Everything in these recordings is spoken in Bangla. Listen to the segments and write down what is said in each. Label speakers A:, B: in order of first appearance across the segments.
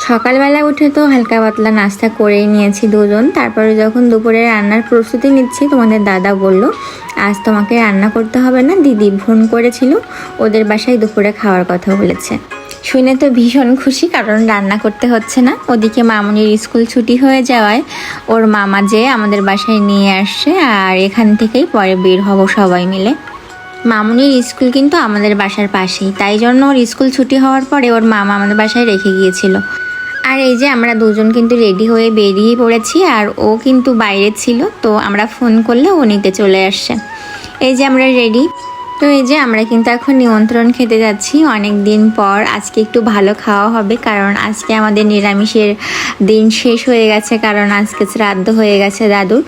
A: সকালবেলা উঠে তো হালকা পাতলা নাস্তা করেই নিয়েছি দুজন। তারপরে যখন দুপুরে রান্নার প্রস্তুতি নিচ্ছি, তোমাদের দাদা বলল আজ তোমাকে রান্না করতে হবে না, দিদি ফোন করেছিল, ওদের বাসায় দুপুরে খাওয়ার কথা বলেছে। শুনে তো ভীষণ খুশি, কারণ রান্না করতে হচ্ছে না। ওদিকে মামুনির স্কুল ছুটি হয়ে যাওয়ায় ওর মামা যে আমাদের বাসায় নিয়ে আসছে, আর এখান থেকেই পরে বের হব সবাই মিলে। মামুনির স্কুল কিন্তু আমাদের বাসার পাশেই, তাই জন্য ওর স্কুল ছুটি হওয়ার পরে ওর মামা আমাদের বাসায় রেখে গিয়েছিল। আর এই যে আমরা দুজন কিন্তু রেডি হয়ে বেরিয়ে পড়েছি, আর ও কিন্তু বাইরে ছিল, তো আমরা ফোন করলে ও নিতে চলে আসছে। এই যে আমরা রেডি। তো এই যে আমরা কিন্তু এখন নিমন্ত্রণ খেতে যাচ্ছি অনেক দিন পর। আজকে একটু ভালো খাওয়া হবে, কারণ আজকে আমাদের নিরামিষের দিন শেষ হয়ে গেছে, কারণ আজকে শ্রাদ্ধ হয়ে গেছে দাদুর।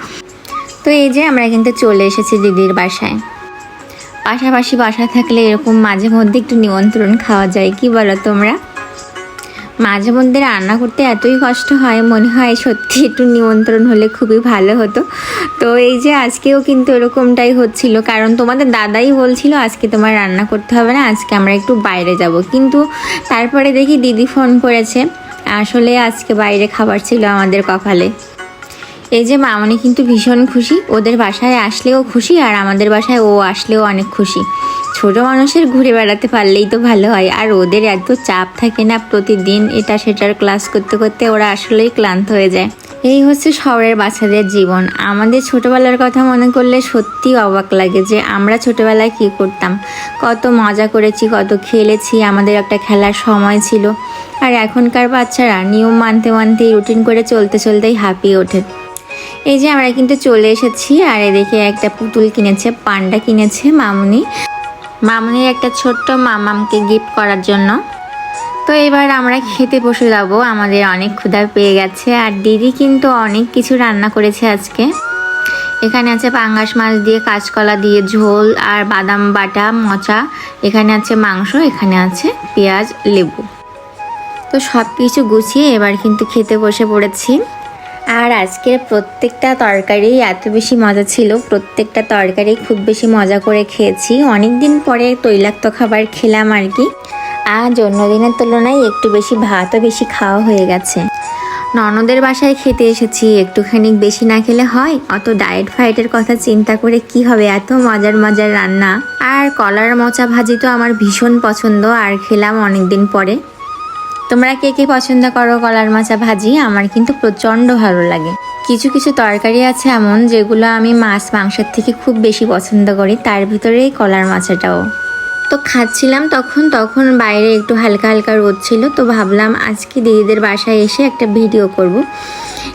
A: তো এই যে আমরা কিন্তু চলে এসেছি দিদির বাসায়। পাশাপাশি বাসা থাকলে এরকম মাঝে মধ্যে একটু নিমন্ত্রণ খাওয়া যায়, কি বলো তোমরা? মাঝে মধ্যে রান্না করতে এতই কষ্ট হয়, মনে হয় সত্যি একটু নিমন্ত্রণ হলে খুবই ভালো হতো। তো এই যে আজকেও কিন্তু এরকমটাই হচ্ছিল, কারণ তোমাদের দাদাই বলছিল আজকে তোমার রান্না করতে হবে না, আজকে আমরা একটু বাইরে যাব। কিন্তু তারপরে দেখি দিদি ফোন করেছে, আসলে আজকে বাইরে খাবার ছিল আমাদের কপালে। এই যে মামনি কিন্তু ভীষণ খুশি, ওদের বাসায় আসলেও খুশি, আর আমাদের বাসায় ও আসলেও অনেক খুশি। ছোট মানুষের ঘুরে বেড়াতে পারলেই তো ভালো হয়, আর ওদের এত চাপ থাকে না, প্রতিদিন এটা সেটার ক্লাস করতে করতে ওরা আসলেই ক্লান্ত হয়ে যায়। এই হচ্ছে শহরের বাচ্চাদের জীবন। আমাদের ছোটবেলার কথা মনে করলে সত্যি অবাক লাগে যে আমরা ছোটবেলায় কি করতাম, কত মজা করেছি, কত খেলেছি, আমাদের একটা খেলার সময় ছিল। আর এখনকার বাচ্চারা নিয়ম মানতে মানতেই, রুটিন করে চলতে চলতেই হাঁপিয়ে ওঠে। এই যে আমরা কিন্তু চলে এসেছি, আর এদিকে একটা পুতুল কিনেছে, পান্ডা কিনেছে মামুনির একটা ছোট্ট মামামকে গিফট করার জন্য। তো এবার আমরা খেতে বসে যাবো, আমাদের অনেক ক্ষুধা পেয়ে গেছে। আর দিদি কিন্তু অনেক কিছু রান্না করেছে আজকে। এখানে আছে পাঙ্গাস মাছ দিয়ে কাঁচকলা দিয়ে ঝোল, আর বাদাম বাটা মোচা, এখানে আছে মাংস, এখানে আছে পেঁয়াজ লেবু। তো সব কিছু গুছিয়ে এবার কিন্তু খেতে বসে পড়েছি। আর আজকের প্রত্যেকটা তরকারি এত বেশি মজা ছিল, প্রত্যেকটা তরকারি খুব বেশি মজা করে খেয়েছি। অনেক দিন পরে তৈলাক্ত খাবার খেলাম আর কি। আজ অন্যদিনের তুলনায় একটু বেশি ভাতও বেশি খাওয়া হয়ে গেছে। ননদের বাসায় খেতে এসেছি, একটুখানি বেশি না খেলে হয়? অত ডায়েট ফাইটের কথা চিন্তা করে কি হবে, এত মজার মজার রান্না। আর কলার মোচা ভাজি তো আমার ভীষণ পছন্দ, আর খেলাম অনেক দিন পরে। তোমরা কে কে পছন্দ করো কলার মাছা ভাজি? আমার কিন্তু প্রচণ্ড ভালো লাগে। কিছু কিছু তরকারি আছে এমন যেগুলো আমি মাছ মাংসের থেকে খুব বেশি পছন্দ করি, তার ভিতরেই কলার মাছটাও। তো খাচ্ছিলাম তখন বাইরে একটু হালকা হালকা রোদ ছিল, তো ভাবলাম আজকে দিদিদের বাসায় এসে একটা ভিডিও করব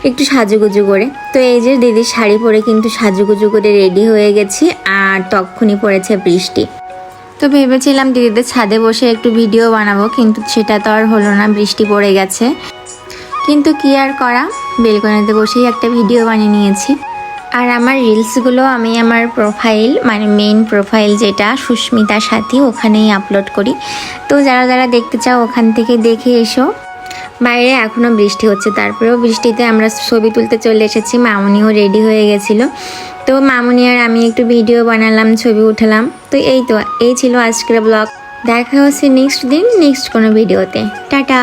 A: একটু সাজুগুজু করে। তো এই যে দিদির শাড়ি পরে কিন্তু সাজুগুজু করে রেডি হয়ে গেছি, আর তখনই পড়েছে বৃষ্টি। তো ভেবেছিলাম দিদিদের ছাদে বসে একটু ভিডিও বানাবো, কিন্তু সেটা তো আর হলো না, বৃষ্টি পড়ে গেছে। কিন্তু কি আর করা, বেলকনিতে বসেই একটা ভিডিও বানিয়ে নিয়েছি। আর আমার রিলসগুলো আমি আমার প্রোফাইল, মানে মেইন প্রোফাইল যেটা সুস্মিতা সাথী, ওখানেই আপলোড করি। তো যারা যারা দেখতে চাও ওখান থেকে দেখে এসো। বাইরে এখনও বৃষ্টি হচ্ছে, তারপরেও বৃষ্টিতে আমরা ছবি তুলতে চলে এসেছি। মামুনিও রেডি হয়ে গেছিলো, তো মামুনি আর আমি একটু ভিডিও বানালাম, ছবি উঠালাম। তো এই ছিল আজকের ব্লগ। দেখা হচ্ছে নেক্সট দিন নেক্সট কোনো ভিডিওতে। টাটা।